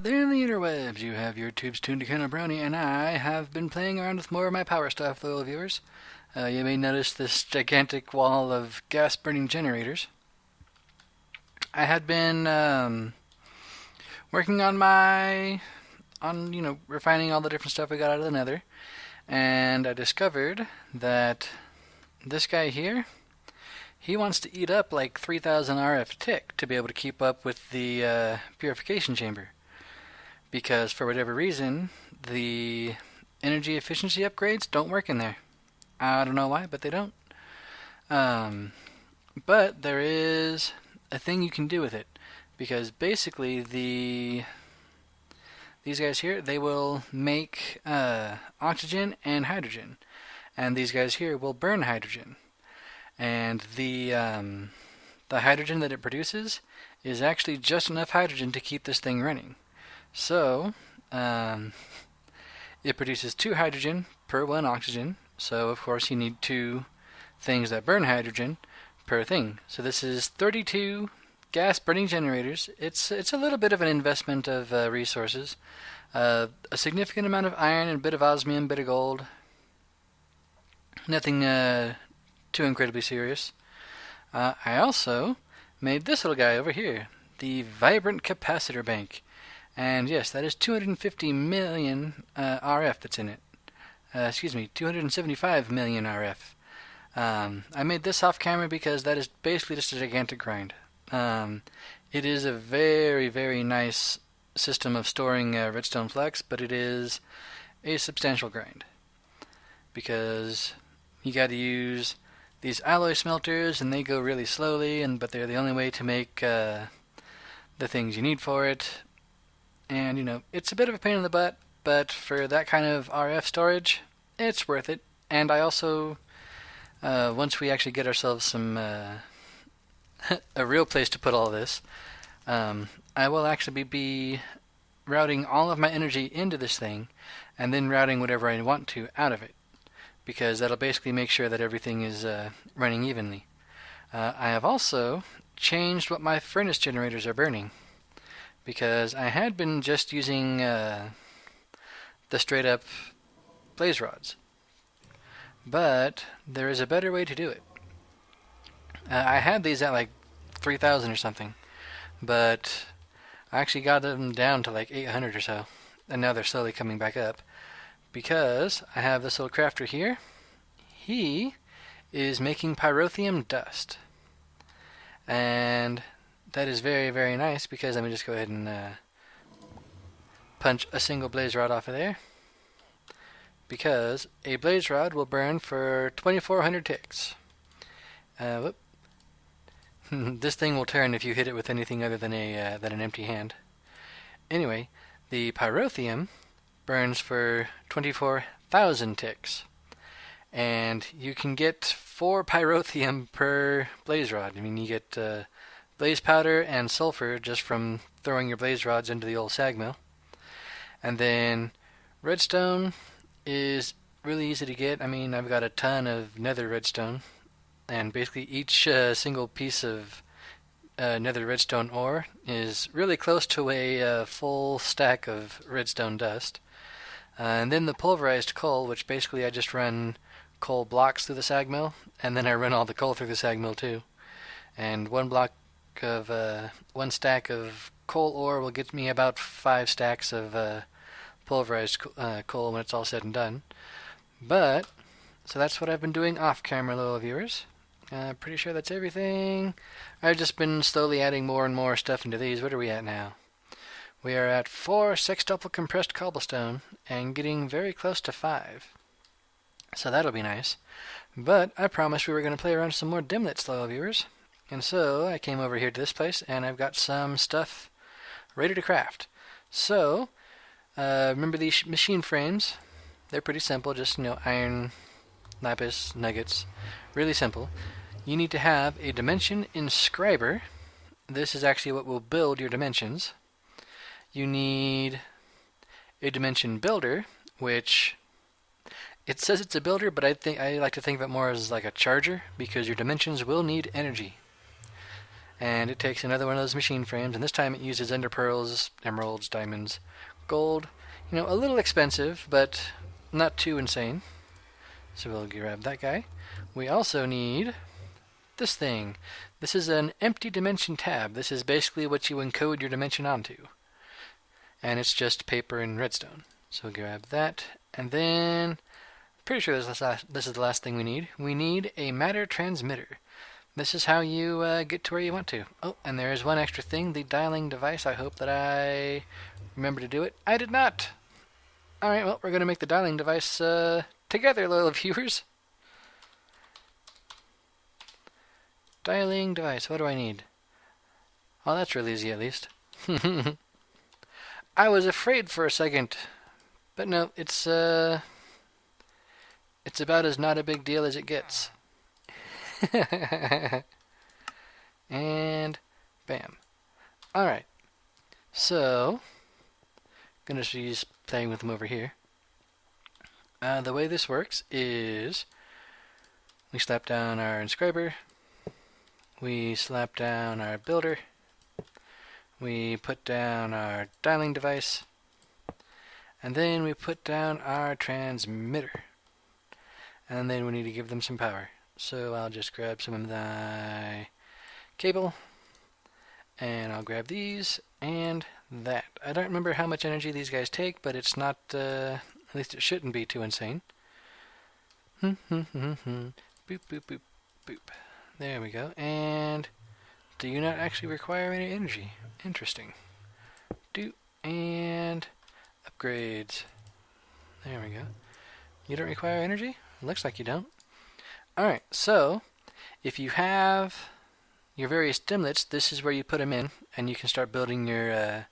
There in the interwebs, you have your tubes tuned to Colonel Brownie, and I have been playing around with more of my power stuff, loyal viewers. You may notice this gigantic wall of gas-burning generators. I had been working on refining all the different stuff we got out of the nether, and I discovered that this guy here, he wants to eat up like 3,000 RF tick to be able to keep up with the purification chamber. Because for whatever reason, the energy efficiency upgrades don't work in there. I don't know why, but they don't. But there is a thing you can do with it. Because basically these guys here, they will make oxygen and hydrogen. And these guys here will burn hydrogen. And the hydrogen that it produces is actually just enough hydrogen to keep this thing running. So, it produces 2 hydrogen per 1 oxygen. So, of course, you need 2 things that burn hydrogen per thing. So this is 32 gas-burning generators. It's a little bit of an investment of resources. A significant amount of iron, and a bit of osmium, a bit of gold. Nothing too incredibly serious. I also made this little guy over here, the Vibrant Capacitor Bank. And yes, that is 250 million RF that's in it. 275 million RF. I made this off camera because that is basically just a gigantic grind. It is a very, very nice system of storing redstone flux, but it is a substantial grind. Because you got to use these alloy smelters, and they go really slowly, but they're the only way to make the things you need for it. And, it's a bit of a pain in the butt, but for that kind of RF storage, it's worth it. And I also, once we actually get ourselves some, a real place to put all this, I will actually be routing all of my energy into this thing, and then routing whatever I want to out of it. Because that'll basically make sure that everything is running evenly. I have also changed what my furnace generators are burning. Because I had been just using the straight up blaze rods. But there is a better way to do it. I had these at like 3,000 or something. But I actually got them down to like 800 or so. And now they're slowly coming back up. Because I have this little crafter here. He is making pyrotheum dust. And that is very, very nice, because let me just go ahead and punch a single blaze rod off of there. Because a blaze rod will burn for 2,400 ticks. This thing will turn if you hit it with anything other than an empty hand. Anyway, the pyrotheum burns for 24,000 ticks. And you can get 4 pyrotheum per blaze rod. I mean, you get blaze powder and sulfur just from throwing your blaze rods into the old sag mill. And then redstone is really easy to get. I mean, I've got a ton of nether redstone, and basically each single piece of nether redstone ore is really close to a full stack of redstone dust. And then the pulverized coal, which basically I just run coal blocks through the sag mill, and then I run all the coal through the sag mill too. And one stack of coal ore will get me about 5 stacks of pulverized coal when it's all said and done. But so that's what I've been doing off camera, little viewers. Pretty sure that's everything. I've just been slowly adding more and more stuff into these. What are we at now? We are at 4 sextuple compressed cobblestone and getting very close to 5. So that'll be nice. But I promised we were going to play around some more dimlets, loyal viewers. And so I came over here to this place, and I've got some stuff ready to craft. So, remember these machine frames? They're pretty simple, just, iron, lapis, nuggets. Really simple. You need to have a dimension inscriber. This is actually what will build your dimensions. You need a dimension builder, which it says it's a builder, but I like to think of it more as like a charger, because your dimensions will need energy. And it takes another one of those machine frames, and this time it uses ender pearls, emeralds, diamonds, gold. You know, a little expensive, but not too insane. So we'll grab that guy. We also need this thing. This is an empty dimension tab. This is basically what you encode your dimension onto. And it's just paper and redstone. So we'll grab that, and then pretty sure this is the last thing we need. We need a matter transmitter. This is how you get to where you want to. Oh, and there is one extra thing, the dialing device. I hope that I remember to do it. I did not! Alright, well, we're going to make the dialing device together, loyal viewers. Dialing device, what do I need? Oh, that's really easy at least. I was afraid for a second, but no, it's about as not a big deal as it gets. And bam. Alright. So, gonna just playing with them over here. The way this works is we slap down our inscriber, we slap down our builder, we put down our dialing device, and then we put down our transmitter. And then we need to give them some power. So I'll just grab some of the cable, and I'll grab these and that. I don't remember how much energy these guys take, but it's not, at least it shouldn't be too insane. Boop, boop, boop, boop. There we go. And do you not actually require any energy? Interesting. And upgrades. There we go. You don't require energy? Looks like you don't. Alright, so if you have your various dimlets, this is where you put them in, and you can start building your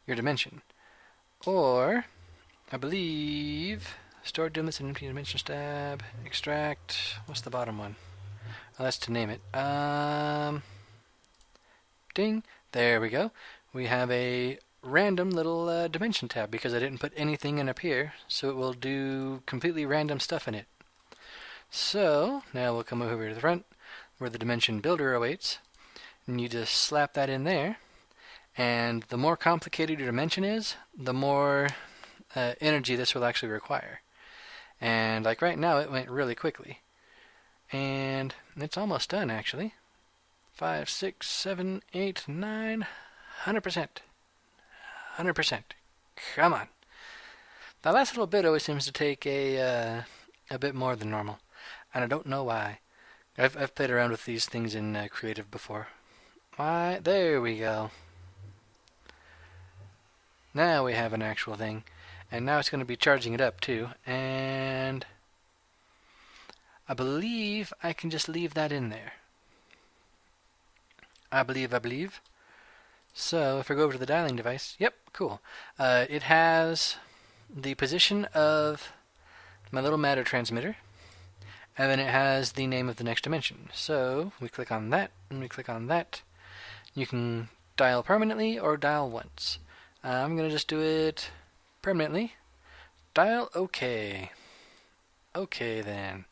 dimension. Or, I believe, store dimlets in empty dimension tab, extract, what's the bottom one? Oh, that's to name it. Ding, there we go. We have a random little dimension tab because I didn't put anything in up here, so it will do completely random stuff in it. So, now we'll come over to the front, where the dimension builder awaits, and you just slap that in there, and the more complicated your dimension is, the more energy this will actually require. And like right now, it went really quickly. And it's almost done, actually. 5, 6, 7, 8, 9, 100%. 100%. Come on. That last little bit always seems to take a bit more than normal. And I don't know why. I've played around with these things in creative before. Why? There we go. Now we have an actual thing. And now it's going to be charging it up too. And I believe I can just leave that in there. I believe. So if I go over to the dialing device, yep, cool. It has the position of my little matter transmitter. And then it has the name of the next dimension. So we click on that, and we click on that. You can dial permanently or dial once. I'm going to just do it permanently. Dial OK. Okay then.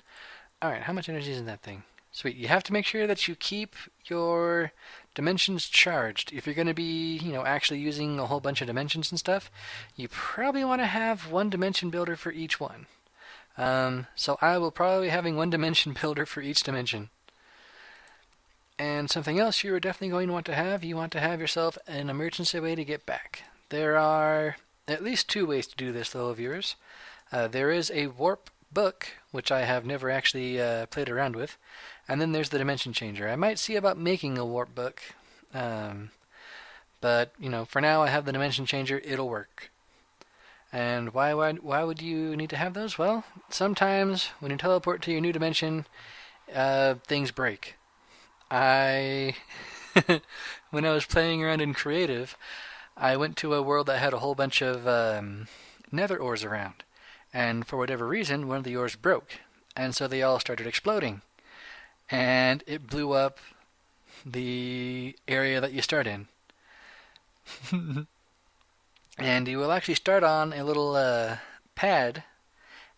Alright, how much energy is in that thing? Sweet. You have to make sure that you keep your dimensions charged. If you're going to be, actually using a whole bunch of dimensions and stuff, you probably want to have one dimension builder for each one. So I will probably be having one dimension builder for each dimension. And something else you are definitely going to want to have, you want to have yourself an emergency way to get back. There are at least 2 ways to do this, little viewers. There is a warp book, which I have never actually played around with, and then there's the dimension changer. I might see about making a warp book, but for now I have the dimension changer. It'll work. And why would you need to have those? Well, sometimes when you teleport to your new dimension, things break. When I was playing around in creative, I went to a world that had a whole bunch of nether ores around. And for whatever reason, one of the ores broke. And so they all started exploding. And it blew up the area that you start in. And you will actually start on a little pad,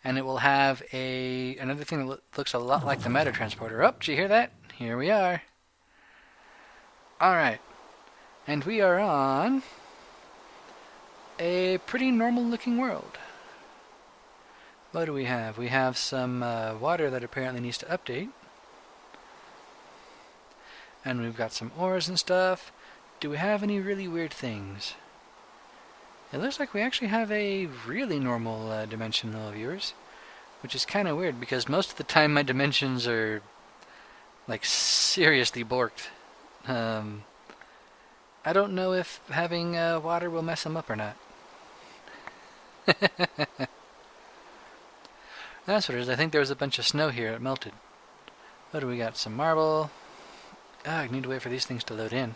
and it will have another thing that looks a lot like the matter transporter. Oh, did you hear that? Here we are. Alright, and we are on a pretty normal looking world. What do we have? We have some water that apparently needs to update. And we've got some ores and stuff. Do we have any really weird things? It looks like we actually have a really normal dimension, though, viewers. Which is kind of weird, because most of the time my dimensions are, like, seriously borked. I don't know if having water will mess them up or not. That's what it is. I think there was a bunch of snow here. It melted. What do we got? Some marble. I need to wait for these things to load in.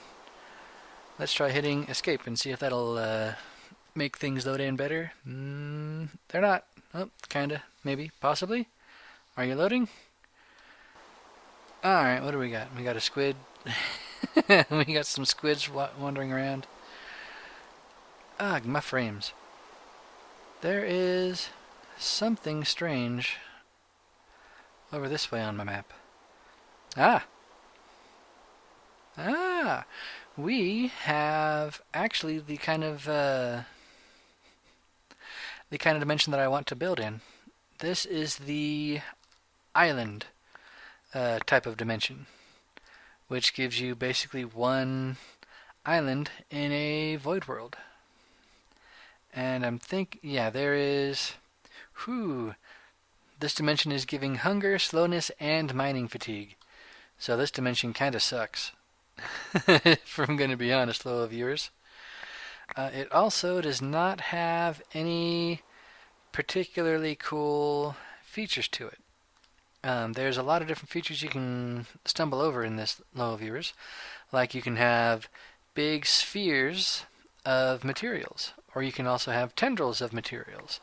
Let's try hitting escape and see if that'll make things load in better. They're not. Oh, kinda. Maybe. Possibly. Are you loading? Alright, what do we got? We got a squid. We got some squids wandering around. My frames. There is something strange over this way on my map. We have actually the kind of dimension that I want to build in. This is the island type of dimension, which gives you basically one island in a void world. And there is, this dimension is giving hunger, slowness, and mining fatigue. So this dimension kind of sucks. If I'm going to be honest, though, viewers. It also does not have any particularly cool features to it. There's a lot of different features you can stumble over in this, low viewers. Like you can have big spheres of materials, or you can also have tendrils of materials.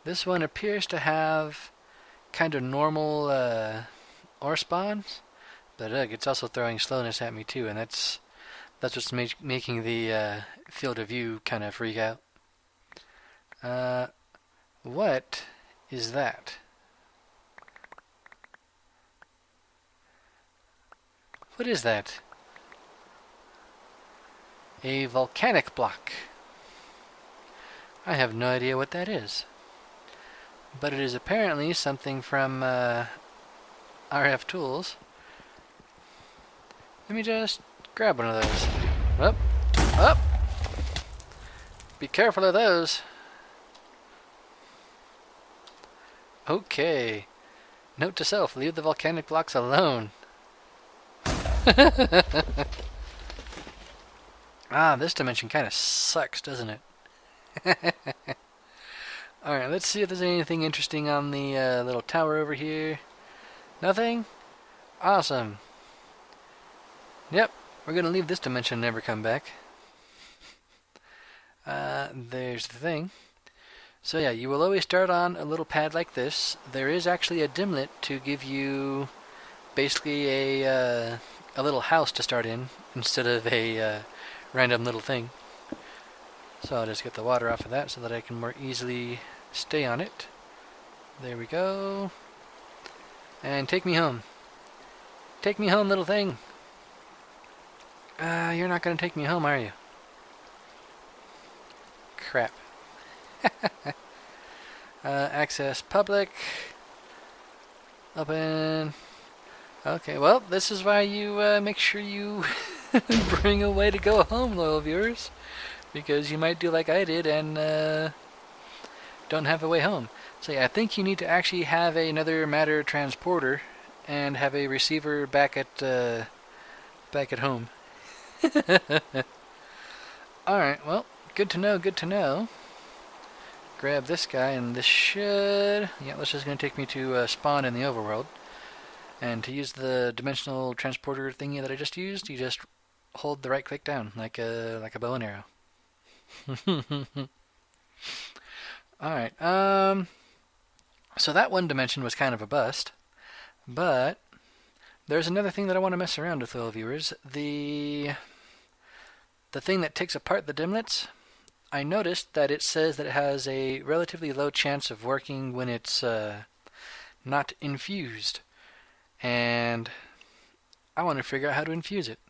This one appears to have kind of normal ore spawns, but it's also throwing slowness at me too, and that's what's making the field of view kind of freak out. What is that? What is that? A volcanic block. I have no idea what that is. But it is apparently something from RF Tools. Let me just grab one of those. Up! Be careful of those. Okay. Note to self, leave the volcanic blocks alone. This dimension kind of sucks, doesn't it? Alright, let's see if there's anything interesting on the little tower over here. Nothing? Awesome. Yep, we're going to leave this dimension and never come back. There's the thing. So yeah, you will always start on a little pad like this. There is actually a dimlet to give you basically a little house to start in instead of a random little thing. So I'll just get the water off of that so that I can more easily stay on it. There we go. And take me home. Take me home, little thing. You're not going to take me home, are you? Crap. Access public. Open. Okay, well, this is why you make sure you bring a way to go home, loyal viewers. Because you might do like I did and don't have a way home. So yeah, I think you need to actually have another matter transporter and have a receiver back at home. Alright, well, good to know, good to know. Grab this guy, and this should... Yeah, this is going to take me to spawn in the overworld. And to use the dimensional transporter thingy that I just used, you just hold the right click down, like a bow and arrow. Alright, so that one dimension was kind of a bust, but there's another thing that I want to mess around with, little viewers. The thing that takes apart the dimlets, I noticed that it says that it has a relatively low chance of working when it's not infused, and I want to figure out how to infuse it.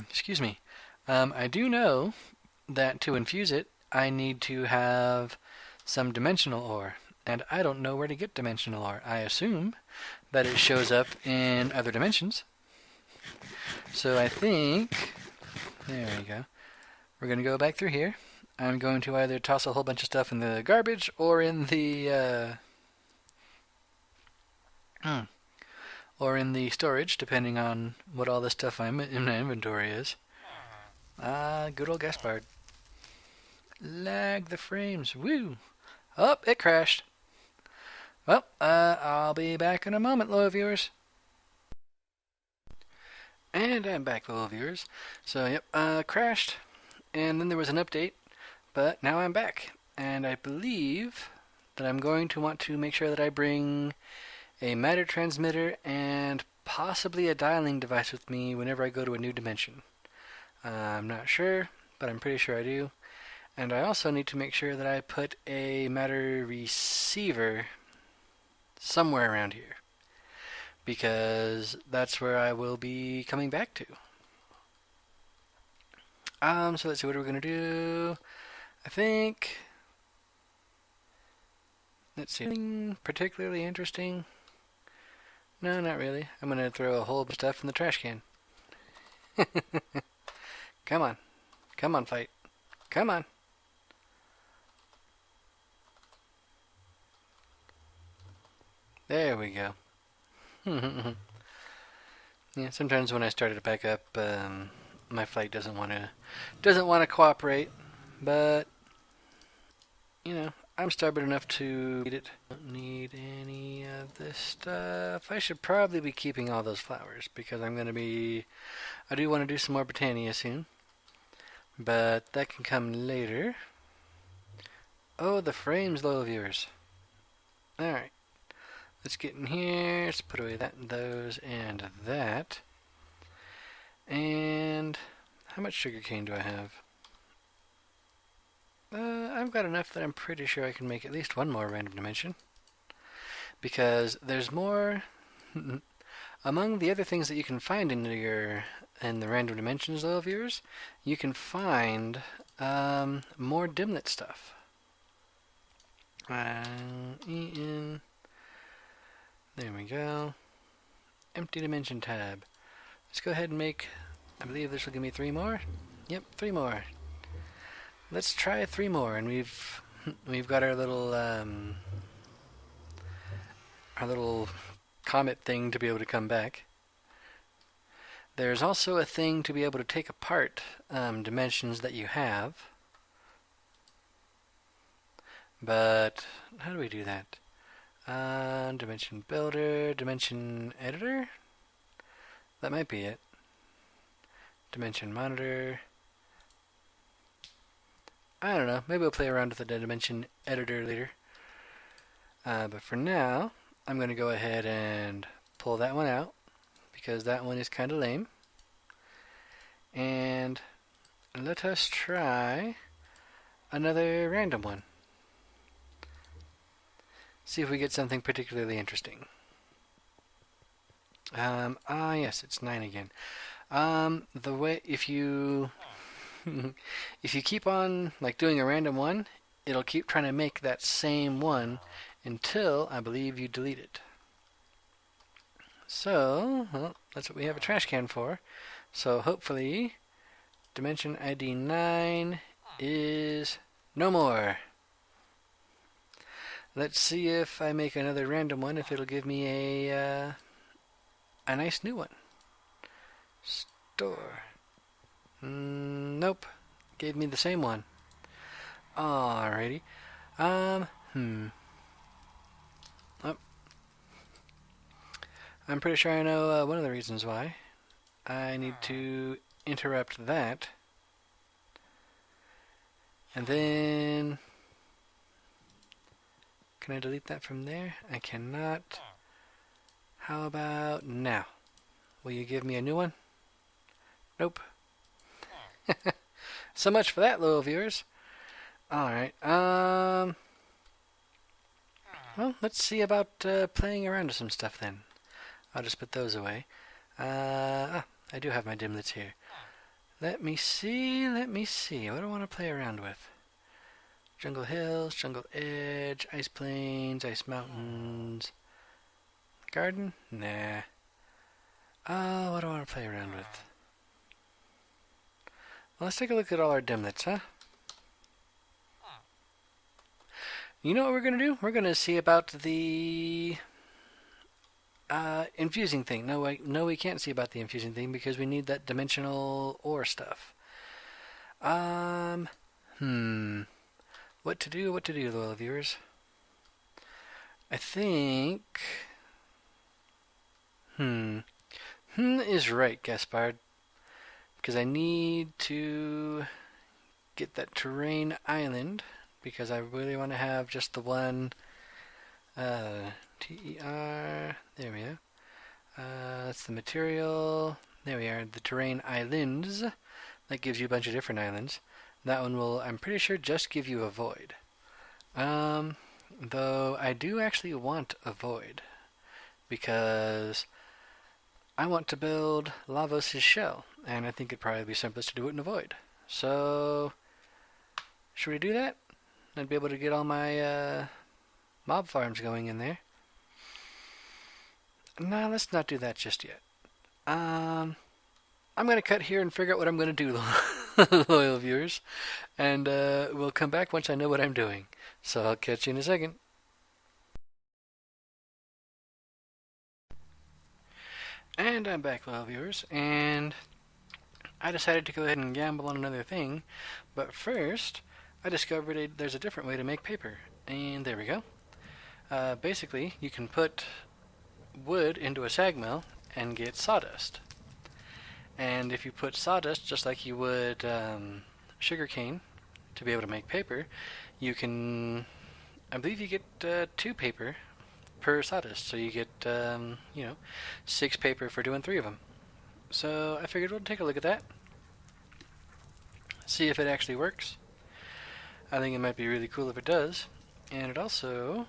Excuse me. I do know that to infuse it, I need to have some dimensional ore, and I don't know where to get dimensional ore. I assume that it shows up in other dimensions. So I think, there we go. We're going to go back through here. I'm going to either toss a whole bunch of stuff in the garbage or in the storage, depending on what all the stuff I'm in my inventory is. Good old Gaspard. Lag the frames. Woo! Oh, it crashed. Well, I'll be back in a moment, loyal viewers. And I'm back, loyal viewers. So, yep, crashed. And then there was an update. But now I'm back. And I believe that I'm going to want to make sure that I bring a matter transmitter and possibly a dialing device with me whenever I go to a new dimension. I'm not sure, but I'm pretty sure I do. And I also need to make sure that I put a matter receiver somewhere around here, because that's where I will be coming back to. So let's see, what are we going to do? I think, let's see, anything particularly interesting? No, not really. I'm going to throw a whole bunch of stuff in the trash can. Come on. Come on, fight. Come on. There we go. Yeah, sometimes when I start it back up, my flight doesn't want to cooperate, but you know, I'm stubborn enough to eat it. Don't need any of this stuff. I should probably be keeping all those flowers because I do want to do some more Britannia soon, but that can come later. Oh, the frames, loyal viewers. All right. Let's get in here. Let's put away that and those and that. And how much sugarcane do I have? I've got enough that I'm pretty sure I can make at least one more random dimension. Because there's more. Among the other things that you can find in the random dimensions, though, viewers, you can find more dimlet stuff. There we go. Empty dimension tab. Let's go ahead and make, I believe this will give me 3 more. Yep, 3 more. Let's try 3 more, and we've got our little comet thing to be able to come back. There's also a thing to be able to take apart dimensions that you have. But how do we do that? Dimension builder, dimension editor? That might be it. Dimension monitor. I don't know. Maybe we'll play around with the dimension editor later. But for now, I'm going to go ahead and pull that one out because that one is kind of lame. And let us try another random one. See if we get something particularly interesting. Yes, it's 9 again. The way, if you keep on like doing a random one, it'll keep trying to make that same one until I believe you delete it. So, well, that's what we have a trash can for. So hopefully, dimension ID 9 is no more. Let's see if I make another random one, if it'll give me a nice new one. Store. Nope. Gave me the same one. Alrighty. Oh. I'm pretty sure I know one of the reasons why. I need to interrupt that. And then... Can I delete that from there? I cannot. How about now? Will you give me a new one? Nope. So much for that, loyal viewers. Alright, well, let's see about playing around with some stuff then. I'll just put those away. I do have my dimlets here. Let me see. What do I want to play around with? Jungle hills, jungle edge, ice plains, ice mountains. Garden? Nah. Oh, what do I want to play around with? Well, let's take a look at all our dimlets, huh? You know what we're going to do? We're going to see about the infusing thing. No, we can't see about the infusing thing because we need that dimensional ore stuff. What to do, loyal viewers? I think... is right, Gaspard. Because I need to get that terrain island, because I really want to have just the one TER. There we go. That's the material. There we are, the terrain islands. That gives you a bunch of different islands. That one will, I'm pretty sure, just give you a void. Though I do actually want a void, because I want to build Lavos' shell, and I think it'd probably be simplest to do it in a void. So, should we do that? I'd be able to get all my mob farms going in there. No, let's not do that just yet. I'm going to cut here and figure out what I'm going to do, loyal viewers. And we'll come back once I know what I'm doing. So I'll catch you in a second. And I'm back, loyal viewers. And I decided to go ahead and gamble on another thing. But first, I discovered there's a different way to make paper. And there we go. Basically, you can put wood into a sag mill and get sawdust. And if you put sawdust just like you would sugarcane to be able to make paper, you can, I believe you get 2 paper per sawdust. So you get, 6 paper for doing 3 of them. So I figured we'll take a look at that. See if it actually works. I think it might be really cool if it does. And it also,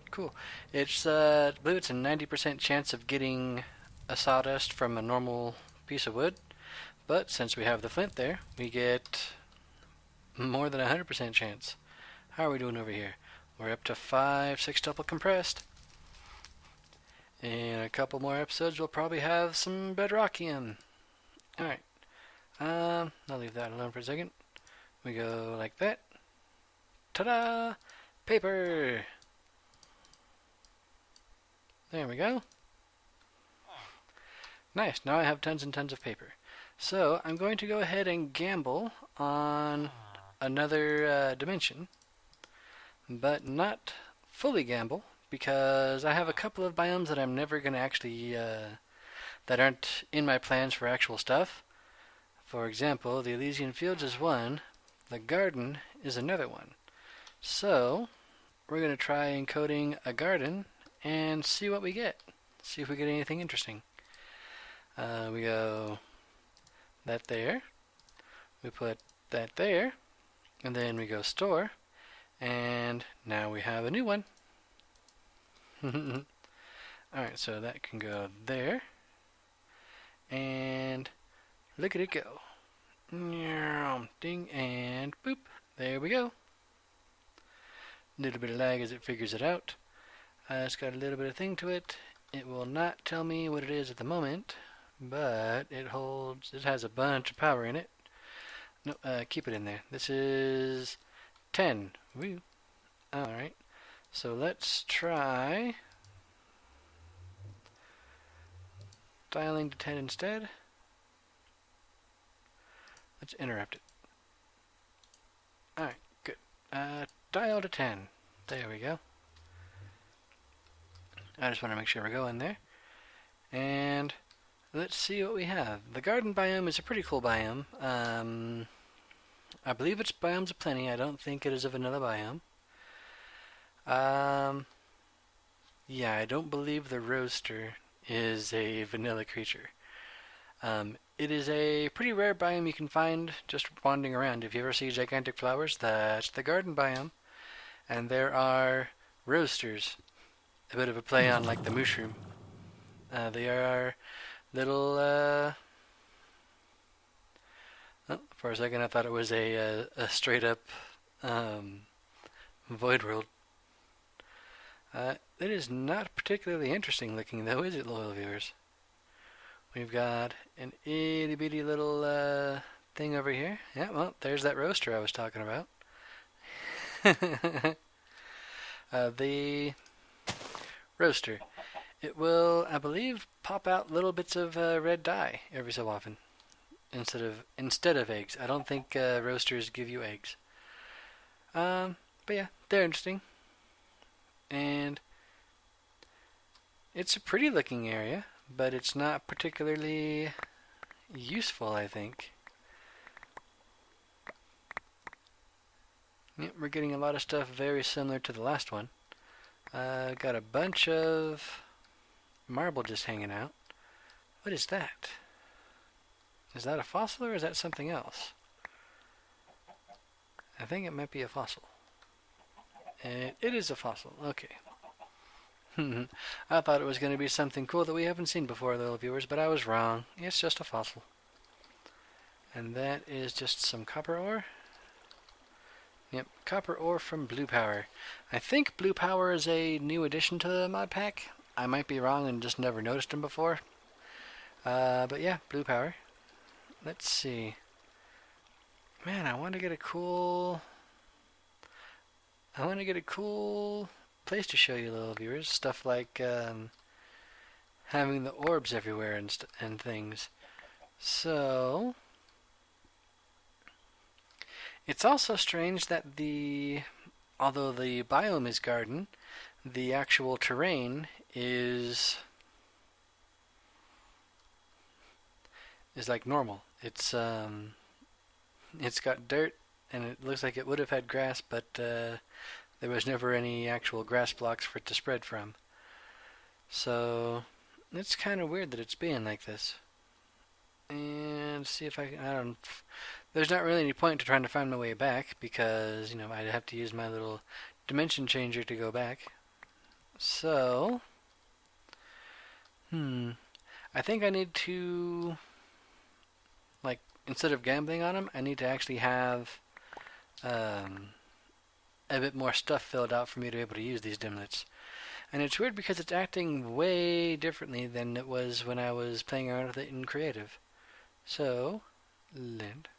cool. It's, I believe it's a 90% chance of getting a sawdust from a normal piece of wood, but since we have the flint there, we get more than 100% chance. How are we doing over here? We're up to 5 sextuple compressed. In a couple more episodes, we'll probably have some bedrockium. Alright. I'll leave that alone for a second. We go like that. Ta-da! Paper! There we go. Nice, now I have tons and tons of paper. So I'm going to go ahead and gamble on another dimension, but not fully gamble, because I have a couple of biomes that I'm never going to actually, that aren't in my plans for actual stuff. For example, the Elysian Fields is one, the garden is another one. So we're going to try encoding a garden and see what we get. See if we get anything interesting. We go that there, we put that there, and then we go store, and now we have a new one. Alright, so that can go there, and look at it go. Ding, and boop, there we go. A little bit of lag as it figures it out. It's got a little bit of thing to it. It will not tell me what it is at the moment, but it has a bunch of power in it. No, keep it in there. This is 10. Woo. Alright, so let's try dialing to 10 instead. Let's interrupt it. Alright, good. Dial to 10. There we go. I just want to make sure we're going there. And let's see what we have. The garden biome is a pretty cool biome. I believe it's biomes of plenty. I don't think it is a vanilla biome. Yeah, I don't believe the roaster is a vanilla creature. It is a pretty rare biome you can find just wandering around. If you ever see gigantic flowers, that's the garden biome. And there are roasters. A bit of a play on like the mushroom. They are little For a second, I thought it was a straight up um, void world. It is not particularly interesting looking, though, is it, loyal viewers? We've got an itty bitty little thing over here. Yeah, well, there's that roaster I was talking about. The roaster. It will, I believe, pop out little bits of red dye every so often instead of eggs. I don't think roasters give you eggs. But yeah, they're interesting. And it's a pretty looking area, but it's not particularly useful, I think. Yep, we're getting a lot of stuff very similar to the last one. Got a bunch of marble just hanging out. What is that? Is that a fossil or is that something else? I think it might be a fossil. It is a fossil. Okay. I thought it was going to be something cool that we haven't seen before, little viewers, but I was wrong. It's just a fossil. And that is just some copper ore. Yep, copper ore from Blue Power. I think Blue Power is a new addition to the mod pack. I might be wrong and just never noticed him before. But yeah, Blue Power. Let's see. Man, I want to get a cool place to show you, little viewers. Stuff like having the orbs everywhere and things. So it's also strange that although the biome is garden, the actual terrain is like normal. It's got dirt and it looks like it would have had grass, but there was never any actual grass blocks for it to spread from. So it's kind of weird that it's being like this. And see if I don't. There's not really any point to trying to find my way back because, I'd have to use my little dimension changer to go back. So, I think I need to, instead of gambling on them, I need to actually have a bit more stuff filled out for me to be able to use these dimlets. And it's weird because it's acting way differently than it was when I was playing around with it in creative. So, Lind.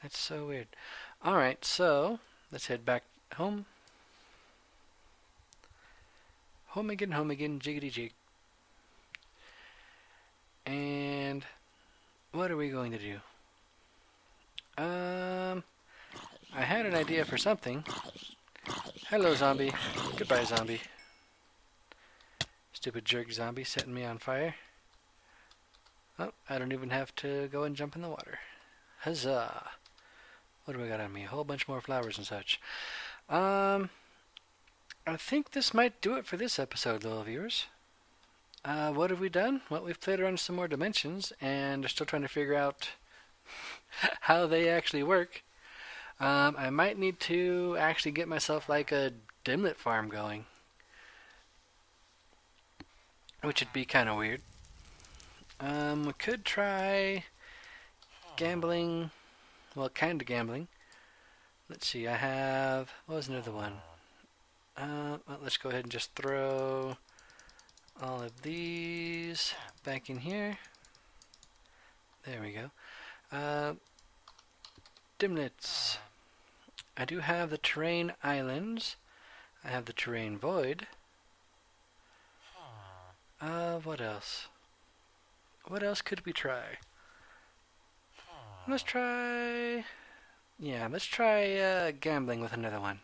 That's so weird. Alright, so let's head back home. Home again, jiggity jig. And what are we going to do? I had an idea for something. Hello, zombie. Goodbye, zombie. Stupid jerk zombie setting me on fire. Oh, I don't even have to go and jump in the water. Huzzah! What do we got on me? A whole bunch more flowers and such. I think this might do it for this episode, little viewers. What have we done? Well, we've played around some more dimensions, and are still trying to figure out how they actually work. I might need to actually get myself like a dimlet farm going, which would be kind of weird. We could try gambling. Well, kind of gambling. Let's see, I have... What was another one? Well, let's go ahead and just throw all of these back in here. There we go. Dimlets. I do have the terrain islands. I have the terrain void. What else? What else could we try? Let's try... Yeah, let's try gambling with another one.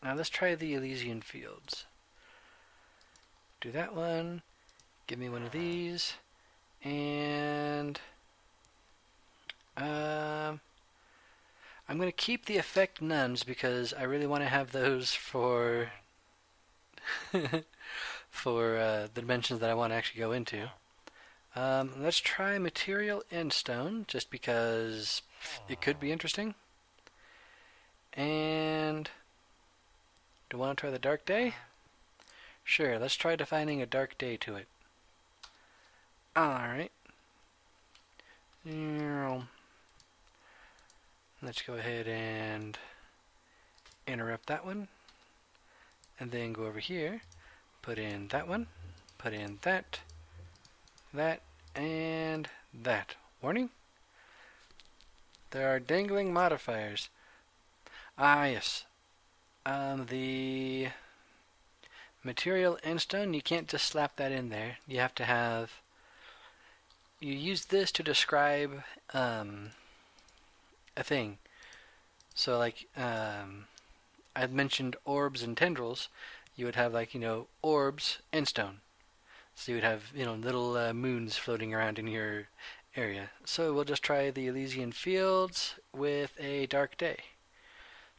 Now let's try the Elysian Fields. Do that one. Give me one of these. And... I'm going to keep the effect nuns because I really want to have those for... for the dimensions that I want to actually go into. Let's try material and stone, just because it could be interesting. And do I want to try the dark day? Sure, let's try defining a dark day to it. Alright. Let's go ahead and interrupt that one, and then go over here, put in that one, put in that, and that. Warning, there are dangling modifiers. Ah, yes. The material end stone, you can't just slap that in there. You have to have... You use this to describe a thing. So, like, I've mentioned orbs and tendrils. You would have, like, orbs end stone. So you would have, little moons floating around in your area. So we'll just try the Elysian Fields with a dark day.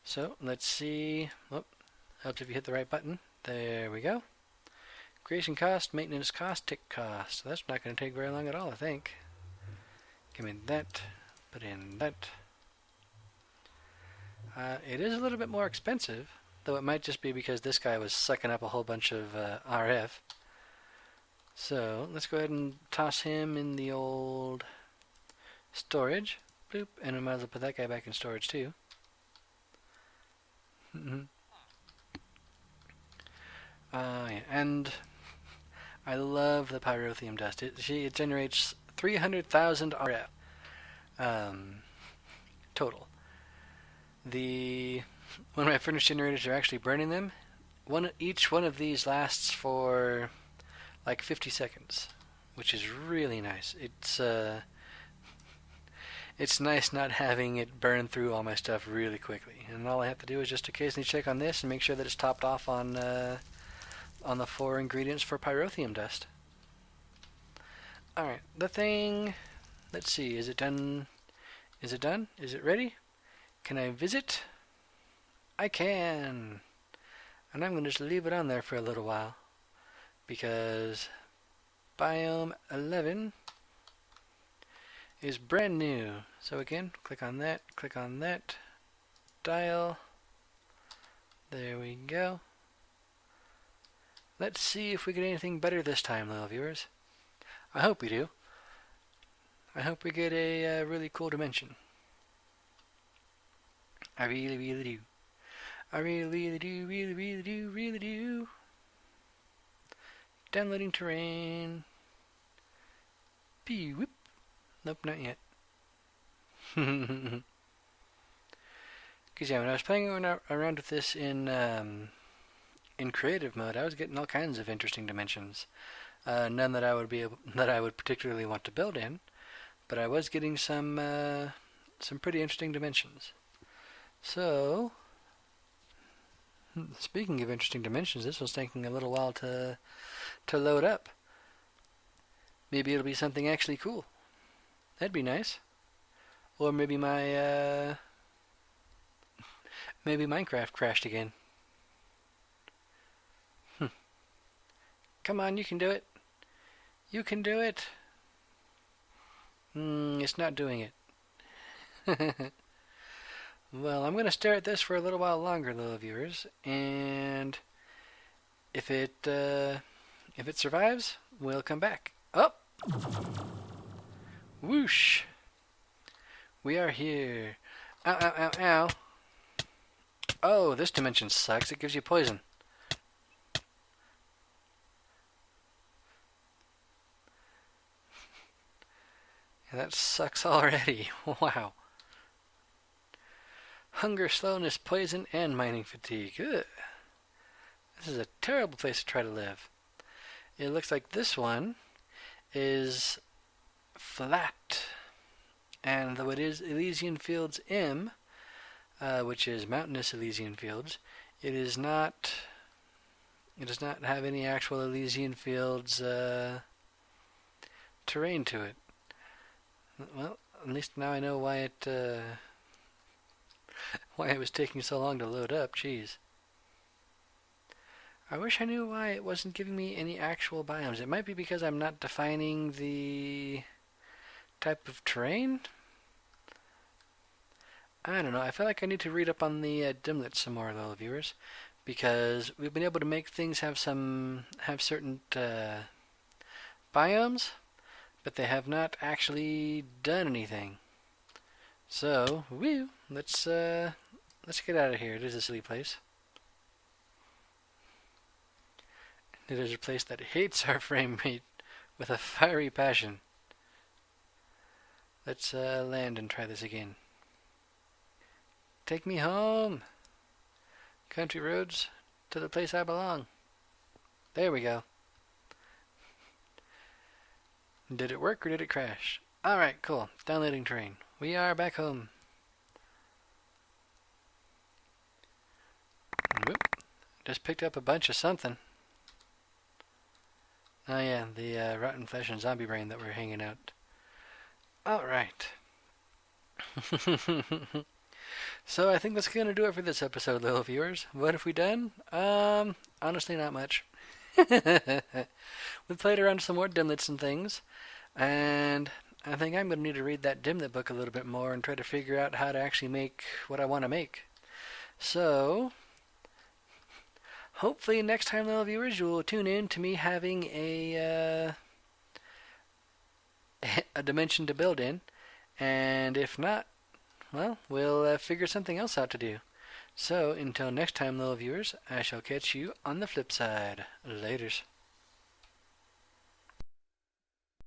So let's see. Oh, helps if you hit the right button. There we go. Creation cost, maintenance cost, tick cost. So that's not going to take very long at all, I think. Give me that. Put in that. It is a little bit more expensive, though it might just be because this guy was sucking up a whole bunch of RF. So let's go ahead and toss him in the old storage. Bloop. And we might as well put that guy back in storage too. Yeah. And I love the pyrotheum dust. It generates 300,000 RF total. When my furnace generators are actually burning them, each one of these lasts for like 50 seconds, which is really nice. It's nice not having it burn through all my stuff really quickly. And all I have to do is just occasionally check on this and make sure that it's topped off on the 4 ingredients for pyrotheum dust. Alright, the thing... Let's see, is it done? Is it done? Is it ready? Can I visit? I can! And I'm going to just leave it on there for a little while. Because Biome 11 is brand new. So again, click on that, dial. There we go. Let's see if we get anything better this time, little viewers. I hope we do. I hope we get a really cool dimension. I really, really do. I really do, really do. Downloading terrain. Whoop. Nope, not yet. Because yeah, when I was playing around with this in creative mode, I was getting all kinds of interesting dimensions. None that I would particularly want to build in, but I was getting some pretty interesting dimensions. So, speaking of interesting dimensions, this was taking a little while to load up. Maybe it'll be something actually cool. That'd be nice. Or maybe maybe Minecraft crashed again. Come on, you can do it. You can do it. It's not doing it. Well, I'm going to stare at this for a little while longer, little viewers, and if it survives, we'll come back. Oh! Whoosh! We are here. Ow, ow, ow, ow. Oh, this dimension sucks. It gives you poison. Yeah, that sucks already. Wow. Hunger, slowness, poison, and mining fatigue. Ugh. This is a terrible place to try to live. It looks like this one is flat. And though it is Elysian Fields M, which is mountainous Elysian Fields, it does not have any actual Elysian Fields terrain to it. Well, at least now I know why it was taking so long to load up. Jeez. I wish I knew why it wasn't giving me any actual biomes. It might be because I'm not defining the type of terrain? I don't know. I feel like I need to read up on the dimlet some more, little viewers, because we've been able to make things have certain biomes, but they have not actually done anything. So, woo, let's get out of here. It is a silly place. It is a place that hates our frame rate with a fiery passion. Let's land and try this again. Take me home. Country roads to the place I belong. There we go. Did it work or did it crash? Alright, cool. Downloading terrain. We are back home. Whoop. Just picked up a bunch of something. Oh yeah, the rotten flesh and zombie brain that were hanging out. Alright. So I think that's going to do it for this episode, little viewers. What have we done? Honestly, not much. We played around some more dimlets and things, and I think I'm going to need to read that dimlet book a little bit more and try to figure out how to actually make what I want to make. So, hopefully next time, little viewers, you will tune in to me having a dimension to build in, and if not, well, we'll figure something else out to do. So, until next time, little viewers, I shall catch you on the flip side. Laters.